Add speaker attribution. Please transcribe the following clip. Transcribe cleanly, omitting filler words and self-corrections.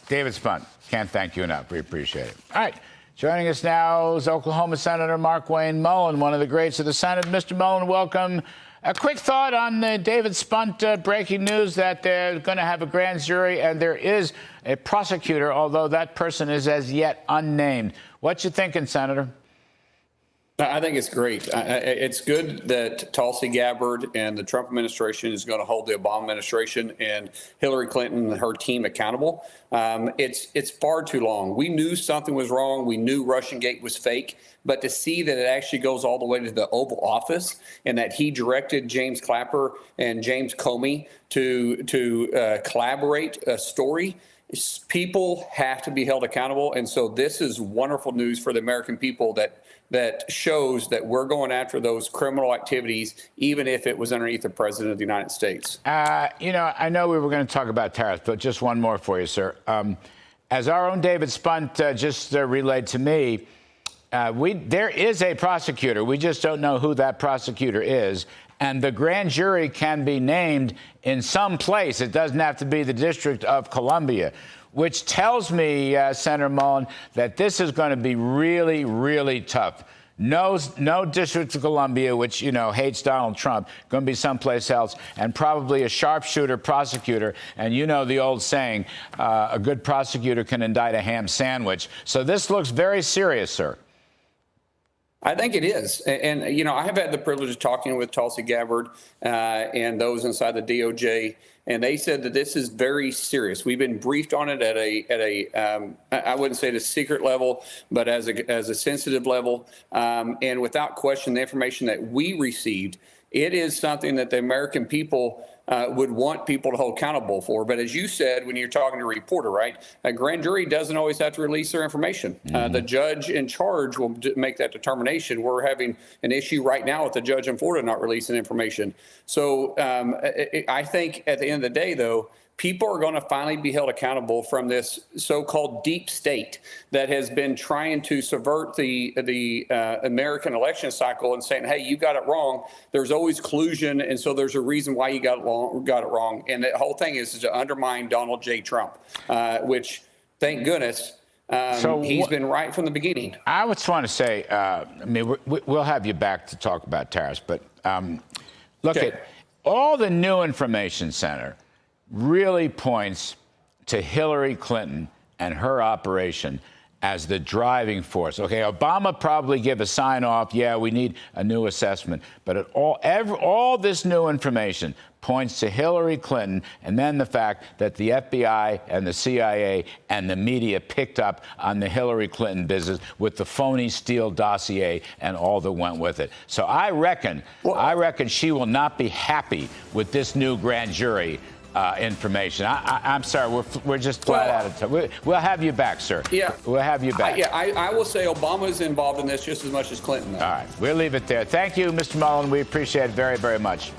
Speaker 1: David Spunt, can't thank you enough. We appreciate it. All right. Joining us now is Oklahoma Senator Markwayne Mullin, one of the greats of the Senate. Mr. Mullin, welcome. A quick thought on the David Spunt breaking news that they're going to have a grand jury and there is a prosecutor, although that person is as yet unnamed. What you thinking, Senator?
Speaker 2: I think it's great. It's good that Tulsi Gabbard and the Trump administration is going to hold the Obama administration and Hillary Clinton and her team accountable. It's far too long. We knew something was wrong. We knew Russiagate was fake. But to see that it actually goes all the way to the Oval Office and that he directed James Clapper and James Comey to collaborate a story, people have to be held accountable. And so this is wonderful news for the American people that shows that we're going after those criminal activities, even if it was underneath the president of the United States.
Speaker 1: I know we were going to talk about tariffs, but just one more for you, sir. As our own David Spunt just relayed to me, there is a prosecutor. We just don't know who that prosecutor is. And the grand jury can be named in some place. It doesn't have to be the District of Columbia, which tells me, Senator Mullin, that this is going to be really, really tough. No District of Columbia, which, hates Donald Trump, going to be someplace else, and probably a sharpshooter prosecutor. And you know the old saying, a good prosecutor can indict a ham sandwich. So this looks very serious, sir.
Speaker 2: I think it is. And I have had the privilege of talking with Tulsi Gabbard and those inside the DOJ, and they said that this is very serious. We've been briefed on it at a I wouldn't say at a secret level, but as a sensitive level. And without question, the information that we received, it is something that the American people would want people to hold accountable for. But as you said, when you're talking to a reporter, right, a grand jury doesn't always have to release their information. The judge in charge will make that determination. We're having an issue right now with the judge in Florida not releasing information. So I think at the end of the day, though, people are going to finally be held accountable from this so-called deep state that has been trying to subvert the American election cycle and saying, hey, you got it wrong. There's always collusion, and so there's a reason why you got it wrong. And the whole thing is to undermine Donald J. Trump, which, thank goodness, he's been right from the beginning.
Speaker 1: I just want to say, we'll have you back to talk about tariffs, but look at all the new information, Senator, really points to Hillary Clinton and her operation as the driving force. Okay, Obama probably give a sign off, yeah, we need a new assessment, but all this new information points to Hillary Clinton, and then the fact that the FBI and the CIA and the media picked up on the Hillary Clinton business with the phony Steele dossier and all that went with it. So I reckon she will not be happy with this new grand jury information. I'm sorry, we're just flat out of time. We'll have you back, sir.
Speaker 2: Yeah.
Speaker 1: We'll have you back.
Speaker 2: I will say Obama's involved in this just as much as Clinton.
Speaker 1: All right, we'll leave it there. Thank you, Mr. Mullin. We appreciate it very, very much.